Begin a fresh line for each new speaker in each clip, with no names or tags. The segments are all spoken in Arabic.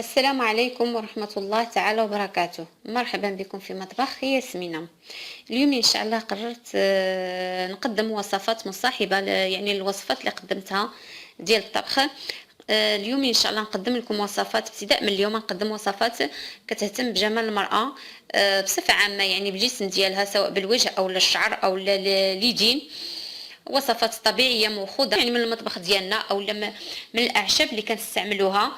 السلام عليكم ورحمة الله تعالى وبركاته. مرحبا بكم في مطبخ ياسمينة. اليوم إن شاء الله قررت نقدم وصفات مصاحبة يعني الوصفات اللي قدمتها ديال الطبخ. اليوم إن شاء الله نقدم لكم وصفات، ابتداء من اليوم نقدم وصفات كتهتم بجمال المرأة بصفة عامة، يعني بالجسم ديالها، سواء بالوجه أو الشعر أو اليدين. وصفات طبيعيه مأخوذه يعني من المطبخ ديالنا او من الاعشاب اللي كنستعملوها.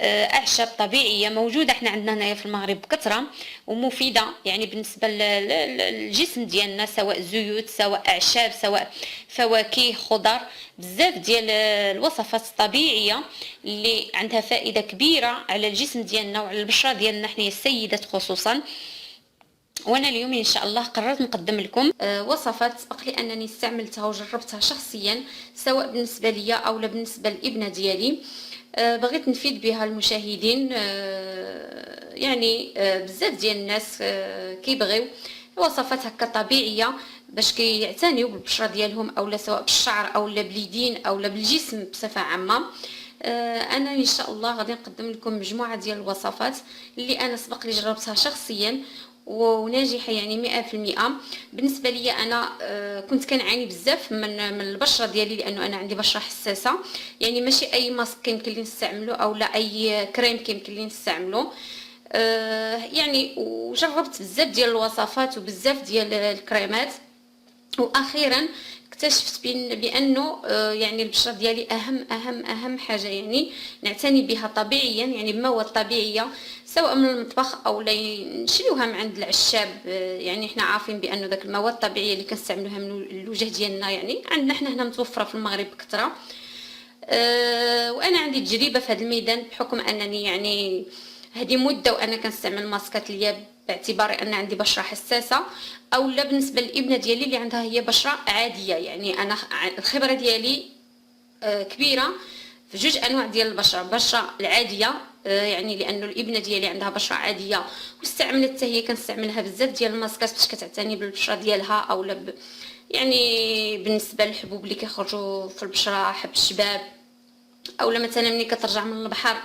اعشاب طبيعيه موجوده احنا عندنا هنايا في المغرب بكثره ومفيده يعني بالنسبه للجسم ديالنا، سواء زيوت سواء اعشاب سواء فواكه خضر. بزاف ديال الوصفات الطبيعيه اللي عندها فائده كبيره على الجسم ديالنا وعلى البشره ديالنا حنا السيدات خصوصا. وانا اليوم ان شاء الله قررت نقدم لكم وصفات سبق لي انني استعملتها وجربتها شخصيا، سواء بالنسبه ليا او بالنسبه للابنه ديالي. بغيت نفيد بها المشاهدين. يعني بزاف ديال الناس كيبغيو وصفات هكا طبيعيه باش كيعتنيو بالبشره ديالهم، او سواء بالشعر او باليدين او بالجسم بصفه عامه. انا ان شاء الله غادي نقدم لكم مجموعه ديال الوصفات اللي انا سبق لي جربتها شخصيا وناجحه يعني 100%. بالنسبه لي انا كنت كنعاني بزاف من البشره ديالي، لانه انا عندي بشره حساسه. يعني ماشي اي ماسك يمكن لي نستعمله او لا اي كريم يمكن لي نستعمله. يعني وجربت بزاف ديال الوصفات وبزاف ديال الكريمات، واخيرا اكتشفت بانه يعني البشره ديالي اهم حاجه يعني نعتني بها طبيعيا، يعني بمواد طبيعيه سواء من المطبخ او نشريوها من عند العشاب. يعني احنا عارفين بانه داك المواد الطبيعيه اللي كنستعملوها من الوجه ديالنا يعني عندنا احنا هنا متوفره في المغرب بكثره. وانا عندي تجربه في هذا الميدان، بحكم انني يعني هذه مده وانا كنستعمل ماسكات ليا باعتباري ان عندي بشره حساسه، او لا بالنسبه للابنه ديالي اللي عندها هي بشره عاديه. يعني انا الخبره ديالي كبيره في جوج انواع ديال البشره العاديه، يعني لانه الابنه ديالي عندها بشره عاديه واستعملت حتى هي كنستعملها بزاف ديال الماسكات باش كتعتني بالبشره ديالها، او يعني بالنسبه للحبوب اللي كيخرجوا في البشره، حب الشباب، او مثلا ملي كترجع من البحر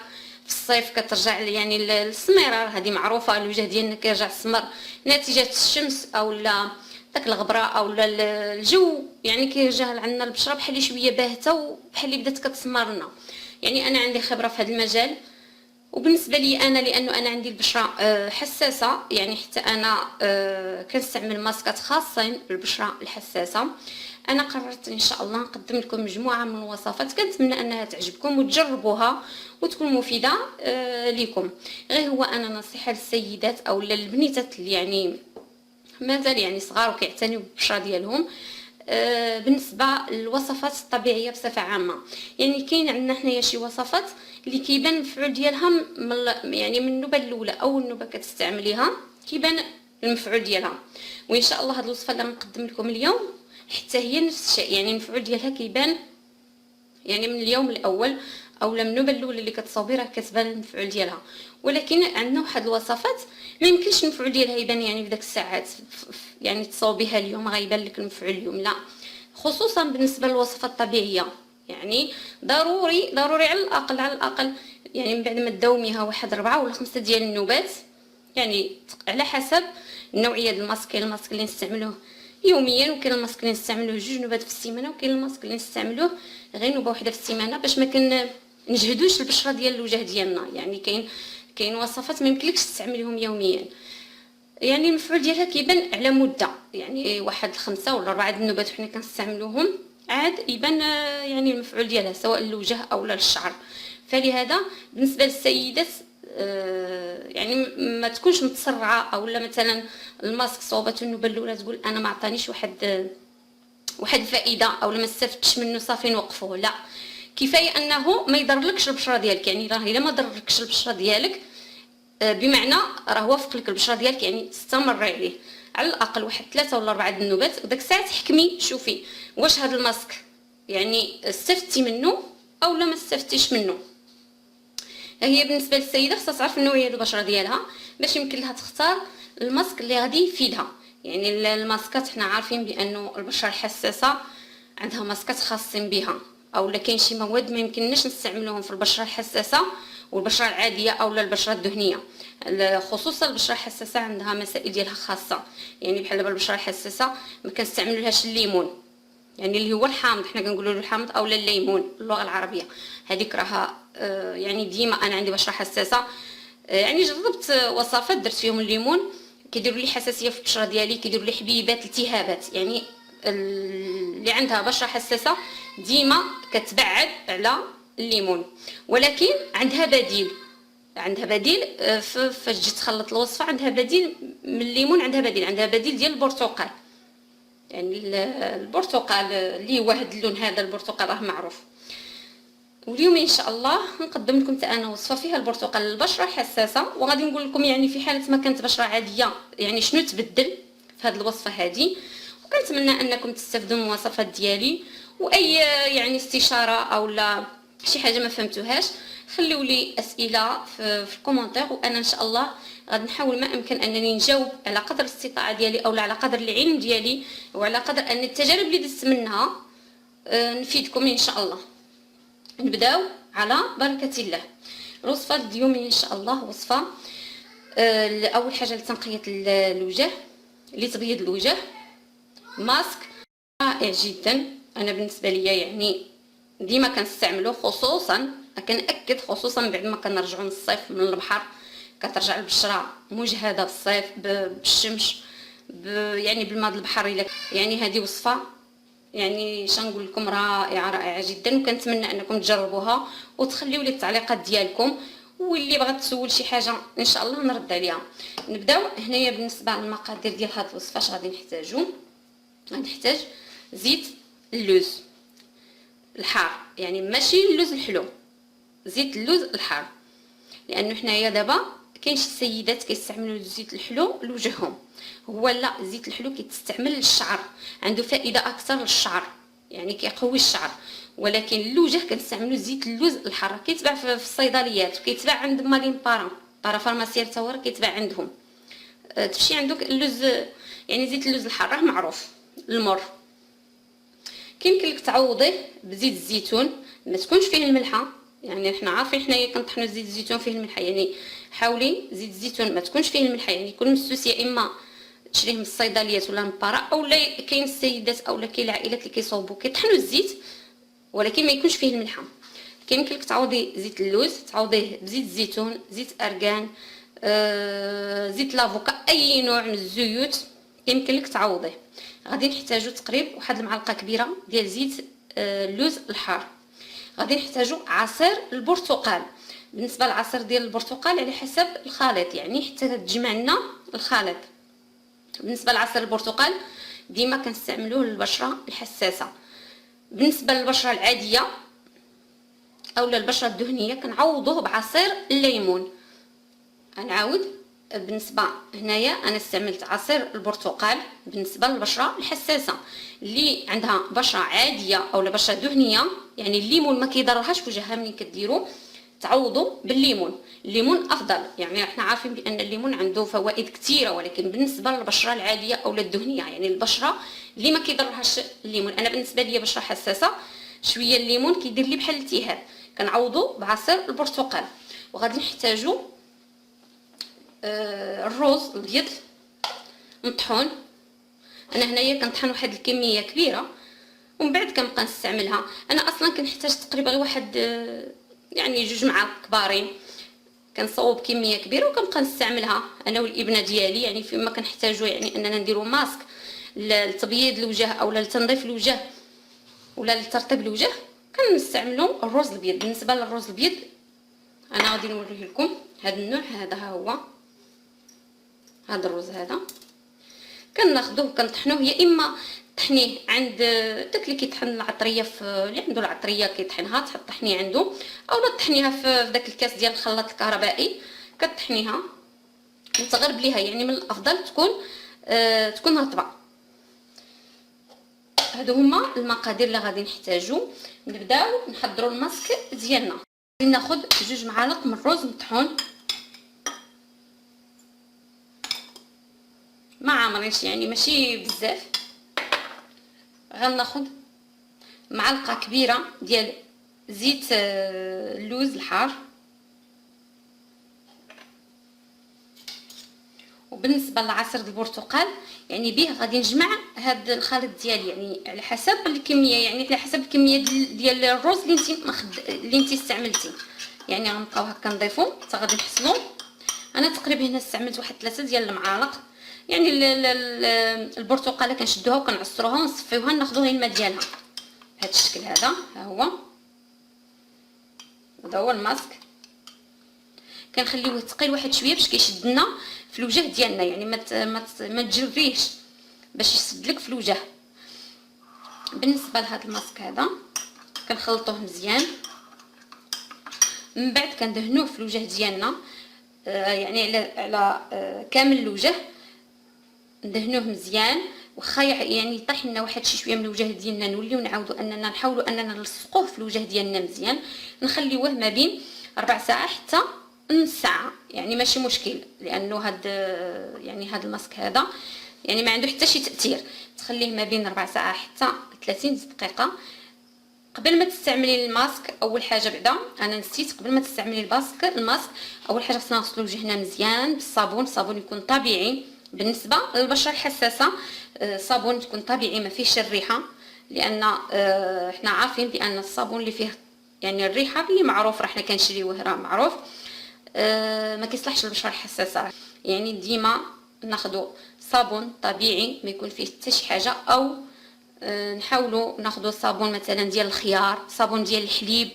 في الصيف كترجع يعني السميره، هذه معروفه الوجه ديالنا كيرجع السمر نتيجه الشمس او لا داك الغبره او لا الجو، يعني كيرجع عندنا البشره بحال شويه باهته وبحال اللي بدات كتسمرنا. يعني انا عندي خبره في هذا المجال. وبالنسبه لي انا لانه انا عندي البشره حساسه، يعني حتى انا كنستعمل ماسكات خاصين بالبشره الحساسه. انا قررت ان شاء الله نقدم لكم مجموعه من الوصفات كنتمنى انها تعجبكم وتجربوها وتكون مفيده لكم. غير هو انا نصيحه للسيدات او للبنيتات اللي يعني مازال يعني صغار وكيعتنيوا بالبشره ديالهم. بالنسبه للوصفات الطبيعيه بصفه عامه، يعني كاين عندنا حنايا شي وصفات اللي كيبان المفعول ديالها يعني من النوبه الاولى او النوبه كتستعمليها كيبان المفعول ديالها. وان شاء الله هذه الوصفه اللي نقدم لكم اليوم حتى هي نفس الشيء، يعني المفعول ديالها كيبان يعني من اليوم الاول او من النوبه الاولى اللي كتصاوبي راه كتبان المفعول ديالها. ولكن عندنا واحد الوصفات ما يمكنش المفعول ديالها يبان يعني في داك الساعات، يعني تصاوبيها اليوم غيبان لك المفعول اليوم، لا. خصوصا بالنسبه للوصفات الطبيعيه، يعني ضروري على الاقل يعني من بعد ما تداوميها واحد 4 ولا 5 ديال النوبات، يعني على حسب النوعيه ديال الماسك. كاين الماسك اللي نستعملوه يوميا، وكاين الماسك اللي نستعملوه 2 نوبات في السيمانه، وكاين الماسك اللي نستعملوه غير نوبه واحده في السيمانه باش ما نجهدوش البشره ديال الوجه ديالنا. يعني كاين وصفات ما يمكنلكش تستعمليهم يوميا، يعني المفعول ديالها كيبان على مده، يعني واحد 5 ولا 4 النوبات حنا كنستعملوهم عاد يبان يعني المفعول ديالها سواء للوجه او للشعر. فلهذا بالنسبه للسيدات يعني ما تكونش متسرعه، او لا مثلا الماسك صوبته النوبه الاولى تقول انا ما عطانيش واحد الفائده او ما استفدتش منه صافي نوقفوه، لا. كفايه انه ما يضرلكش البشره ديالك، يعني راه الا ما ضرلكش البشره ديالك بمعنى راه وافق لك البشره ديالك، يعني استمري عليه على الاقل واحد 3 ولا 4 النوبات، وداك الساعه تحكمي شوفي واش هذا الماسك يعني استفدتي منه او لا ما استفدتيش منه. هي بالنسبه للسيده خصها تعرف النوعيه ديال البشره ديالها باش يمكن لها تختار الماسك اللي غادي يفيدها. يعني الماسكات حنا عارفين بانه البشره الحساسه عندها ماسكات خاصين بها، اولا كاين شي مواد ما يمكنناش نستعملوهم في البشره الحساسه والبشره العاديه اولا البشره الدهنيه. خصوصا البشره الحساسه عندها مسائل ديالها خاصه، يعني بحال دابا البشره الحساسه ما كنستعملوهاش الليمون، يعني اللي هو الحامض، حنا كنقولوا له الحامض اولا الليمون اللغه العربيه. هذيك راها يعني ديما انا عندي بشره حساسه، يعني جربت وصفات درت فيهم الليمون كيديروا لي حساسيه في البشره ديالي، كيديروا لي حبيبات التهابات. يعني اللي عندها بشره حساسه ديما كتبعد على الليمون، ولكن عندها بديل. عندها بديل فاش تجي تخلط الوصفه عندها بديل من الليمون، عندها بديل ديال البرتقال. يعني البرتقال اللي هو هذا اللون، هذا البرتقال راه معروف. واليوم ان شاء الله نقدم لكم حتى انا وصفه فيها البرتقال للبشره حساسه، وغادي نقول لكم يعني في حاله ما كانت بشره عاديه يعني شنو تبدل في هذه الوصفه هذه. وكنتمنى انكم تستافدوا من الوصفات ديالي، واي يعني استشاره او لا شي حاجه ما فهمتوهاش خليوا لي اسئله في الكومونتير، وانا ان شاء الله غادي نحاول ما امكن انني نجاوب على قدر الاستطاعه ديالي او على قدر العلم ديالي، وعلى قدر ان التجارب اللي دزت منها نفيدكم ان شاء الله. نبداو على بركه الله. الوصفه اليوم ان شاء الله وصفه اول حاجه لتنقيه الوجه، لتبييض الوجه، ماسك رائع جدا. انا بالنسبه ليا يعني ديما كنستعملو، خصوصا كنأكد خصوصا بعد ما كنرجعوا من الصيف من البحر، كترجع البشره مجهده بالصيف بالشمس يعني بالماء البحر. يعني هذه وصفه يعني شنقول لكم رائعه جدا، وكنتمنى انكم تجربوها وتخليوا لي التعليقات ديالكم، واللي بغات تسول شي حاجه ان شاء الله نرد عليها. نبداو هنايا. بالنسبه للمقادير ديال هذه الوصفه اش غادي نحتاجو؟ غنحتاج زيت اللوز الحار، يعني ماشي اللوز الحلو، زيت اللوز الحار. لانه حنايا دابا كاين شي سيدات كيستعملوا الزيت الحلو لوجههم، هو لا، زيت الحلو كيتستعمل للشعر، عنده فائده اكثر للشعر، يعني كيقوي الشعر. ولكن الوجه كنستعملوا زيت اللوز الحار، كيتباع في الصيدليات، وكيتباع عند مالين بارافارماسيال حتى هو كيتباع عندهم. تمشي عندك اللوز، يعني زيت اللوز الحار راه معروف المر. كيمكن لك تعوضيه بزيت الزيتون، ما تكونش فيه الملحه، يعني حنا عارفين حنايا كنطحنوا زيت الزيتون فيه الملحه، يعني حاولي زيت الزيتون ما تكونش فيه الملحه، يعني يكون مسوس، يا اما تشريه من الصيدليات ولا من بارا، اولا كاين السيدات اولا كاين العائلات اللي كيصوبوا كيطحنوا الزيت ولكن ما يكونش فيه الملحه. كيمكن لك تعوضي زيت اللوز، تعوضيه بزيت الزيتون، زيت ارغان، زيت لافوكا، اي نوع من الزيوت يمكن لك تعوضيه. غادي نحتاجو تقريبا واحد المعلقه كبيره ديال زيت اللوز الحار. غادي نحتاجو عصير البرتقال. بالنسبه للعصير ديال البرتقال على حسب الخليط، يعني حتى تجمع لنا الخليط. بالنسبه لعصير البرتقال ديما كنستعملوه للبشره الحساسه. بالنسبه للبشره العاديه اولا البشره الدهنيه كنعوضوه بعصير الليمون. غنعاود، بالنسبه هنايا انا استعملت عصير البرتقال بالنسبه للبشره الحساسه. اللي عندها بشره عاديه اولا بشره دهنيه، يعني الليمون ما كيضرهاش وجهها ملي كديروا، تعوضوا بالليمون. الليمون افضل، يعني احنا عارفين بان الليمون عنده فوائد كثيره، ولكن بالنسبه للبشره العاديه اولا الدهنيه، يعني البشره اللي ما كيضرهاش الليمون، انا بالنسبه لي بشره حساسه شويه الليمون كيدير لي بحال الالتهاب، كنعوضوا بعصير البرتقال. وغادي نحتاجوا الروز الابيض مطحون. انا هنايا كنطحن واحد الكميه كبيره ومن بعد كنبقى نستعملها. انا اصلا كنحتاج تقريبا واحد يعني 2 معالق كبارين، كنصوب كميه كبيره وكنبقى نستعملها انا والابنه ديالي، يعني فيما كنحتاجو يعني اننا نديرو ماسك لتبييض الوجه او لتنظيف الوجه ولا لترطيب الوجه كنستعملوا الروز الابيض. بالنسبه للروز الابيض انا غادي نوريه لكم هذا النوع، هذا ها هو هذا الروز، هذا كناخذوه كنطحنوه، يا اما طحنيه عند داك اللي كيطحن العطريه في اللي عنده العطريه كيطحنها تطحنيه عنده، اولا طحنيها في داك الكاس ديال الخلاط الكهربائي كطحنيها وتغربليها، يعني من الافضل تكون رطبه. هادو هما المقادير اللي غادي نحتاجو. نبداو نحضروا الماسك ديالنا. غادي ناخذ 2 معالق من الروز مطحون ما عامرينش، يعني ماشي بزاف. غناخذ معلقه كبيره ديال زيت اللوز الحار. وبالنسبه لعصير البرتقال يعني به غادي نجمع هذا الخليط ديالي، يعني على حسب الكميه، يعني على حسب الكميه ديال الرز اللي انت استعملتي. يعني غنبقاو هكا نضيفو حتى غادي نحصلو. انا تقريبا هنا استعملت واحد 3 ديال المعالق. يعني البرتقاله كنشدوها وكنعصروها ونصفيوها، ناخذوها الماء ديالها بهذا الشكل هذا. ها هو هذا هو الماسك. كنخليوه ثقيل واحد شويه باش كيشد لنا في الوجه ديالنا، يعني ما تجريش باش يسد لك في الوجه. بالنسبه لهذا الماسك هذا كنخلطوه مزيان، من بعد كندهنوه في الوجه ديالنا، يعني على كامل الوجه ندهنوه مزيان. واخا يعني يطيح لنا واحد شويه من الوجه ديالنا نوليو نعاودوا اننا نحاولوا اننا نلصقوه في الوجه ديالنا مزيان. نخليوه ما بين 4 ساعات حتى نص ساعه، يعني ماشي مشكل، لانه هاد الماسك هذا يعني ما عنده حتى شي تاثير. تخليه ما بين 4 ساعات حتى 30 دقيقه. قبل ما تستعملي الماسك اول حاجه، بعدا انا نسيت، قبل ما تستعملي الماسك اول حاجه خصنا نغسلوا وجهنا مزيان بالصابون. الصابون يكون طبيعي. بالنسبه للبشره الحساسه صابون تكون طبيعي ما فيهش الريحه، لان احنا عارفين بان الصابون اللي فيه يعني الريحه اللي معروف راه حنا كنشريوه راه معروف ما كيصلحش للبشره الحساسه. يعني ديما ناخذوا صابون طبيعي ما يكون فيه حتى شي حاجه، او نحاولوا ناخذوا صابون مثلا ديال الخيار، صابون ديال الحليب.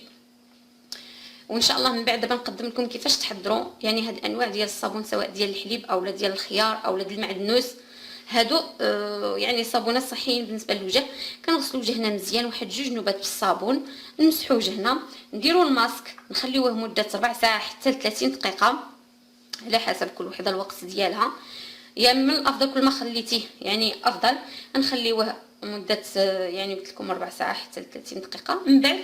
وان شاء الله من بعد دابا نقدم لكم كيفاش تحضروا يعني هاد الانواع ديال الصابون، سواء ديال الحليب او ديال الخيار او ديال المعدنوس. هادو يعني صابونات صحيين بالنسبه للوجه. كنغسلوا وجهنا مزيان واحد 2 نوبات بالصابون، نمسحوا وجهنا، نديروا الماسك، نخليوه مده 4 ساعات حتى 30 دقيقه على حسب كل وحده الوقت ديالها. يا من الافضل كل ما خليتيه يعني افضل نخليوه مده يعني قلت لكم 4 ساعات حتى 30 دقيقه. من بعد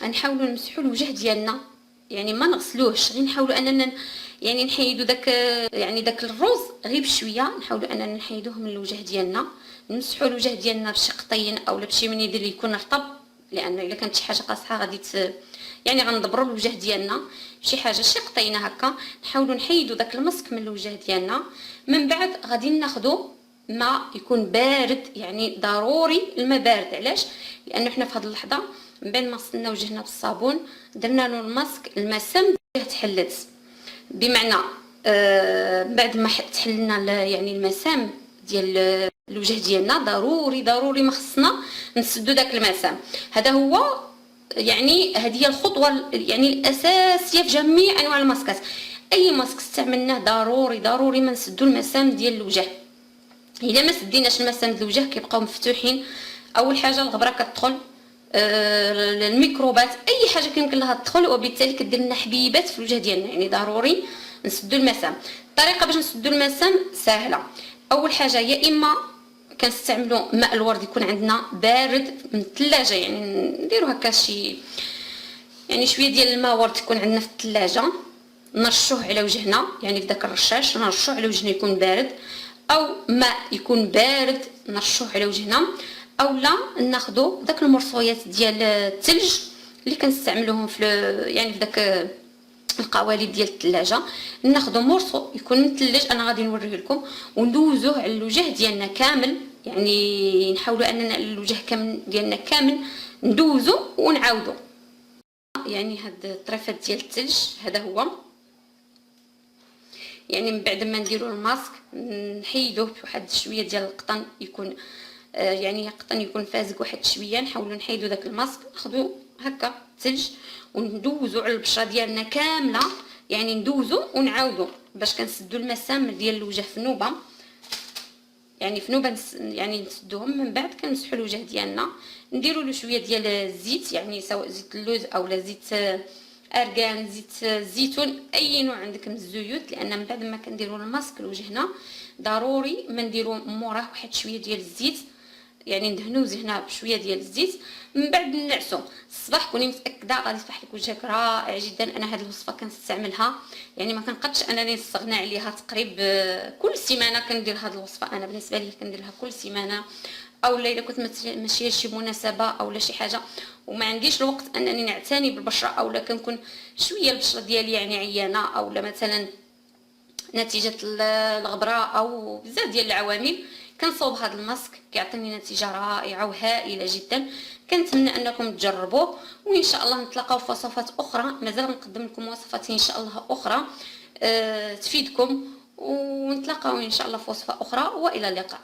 نحاولوا نمسحوا الوجه ديالنا، يعني ما نغسلوهش، غير نحاولوا اننا يعني نحيدوا داك الروز غير بشويه، نحاولوا اننا نحيدوه من الوجه ديالنا. نمسحوا الوجه ديالنا بشي قطين او بشي منيدل اللي يكون رطب، لان الا كانت شي حاجه قاصحه غادي يعني غنضبروا الوجه ديالنا بشي حاجه شي قطينه هكا. نحاولوا نحيدوا داك المسك من الوجه ديالنا. من بعد غادي ناخذوا ماء يكون بارد، يعني ضروري الماء بارد. علاش؟ لانه حنا في هذه اللحظه من بعد ما غسلنا وجهنا بالصابون درنا له الماسك، المسام تحلت، بمعنى بعد ما تحلنا يعني المسام ديال الوجه ديالنا ضروري ما خصنا نسدوا داك المسام. هذا هو يعني هذه هي الخطوه يعني الاساسيه في جميع انواع الماسكات. اي ماسك استعملناه ضروري ما نسدوا المسام ديال الوجه. الا ما سديناش المسام ديال الوجه كيبقاو مفتوحين. اول حاجه الغبره كتدخل، الميكروبات، اي حاجه كيمكن لها تدخل، وبالتالي كدير لنا حبيبات في الوجه ديالنا. يعني ضروري نسدوا المسام. الطريقه باش نسدوا المسام سهله. اول حاجه يا اما كنستعملوا ماء الورد يكون عندنا بارد من الثلاجه، يعني نديروا هكا يعني شويه ديال الماء ورد يكون عندنا في الثلاجه، نرشوه على وجهنا، يعني في داك الرشاش نرشوه على وجهنا يكون بارد، او ماء يكون بارد نرشوه على وجهنا، او لا ناخذوا داك المرصويات ديال الثلج اللي كنستعملوهم في يعني في داك القوالب ديال الثلاجه. ناخذوا مرصو يكون مثلج، انا غادي نوريه لكم، وندوزوه على الوجه ديالنا كامل. يعني نحاولوا اننا الوجه كامل ديالنا كامل ندوزو ونعاودو. يعني هاد الطريفات ديال الثلج هذا هو. يعني من بعد ما نديروا الماسك نحيدوه بواحد شويه ديال القطن، يكون يعني قطن يكون فازق واحد شويه. نحاولوا نحيدوا داك الماسك، ناخذوا هكا ثلج وندوزو على البشره ديالنا كامله، يعني ندوزو ونعاودو باش كنسدوا المسام ديال الوجه في نوبه. يعني في نوبه يعني نسدوهم. من بعد كنمسحوا الوجه ديالنا، نديروا له شويه ديال الزيت، يعني سواء زيت اللوز او زيت ارغان، زيت الزيتون، اي نوع عندك من الزيوت. لان من بعد ما كنديروا الماسك لوجهنا ضروري ما نديروا موراه واحد شويه ديال الزيت، يعني ندهنوا وجهنا بشويه ديال الزيت. من بعد نعسو الصباح كوني متاكده غادي يصبح لك وجهك رائع جدا. انا هذه الوصفه كنستعملها، يعني ما كنقدش انني نستغنى عليها. تقريبا كل سيمانه كندير هذه الوصفه. انا بالنسبه لي كنديرها كل سيمانه او الا كنت ماشيه شي مناسبه او لا شي حاجه وما عنديش الوقت انني نعتني بالبشره، او لا كنكون شويه البشره ديالي يعني عيانه، او لا مثلا نتيجه الغبره او بزاف ديال العوامل، كنصوب هذا الماسك كيعطيني نتيجه رائعه وهائله جدا. كنتمنى انكم تجربوه، وان شاء الله نتلاقاو في وصفات اخرى. مازال نقدم لكم وصفات ان شاء الله اخرى تفيدكم، ونتلاقاو ان شاء الله في وصفه اخرى، والى اللقاء.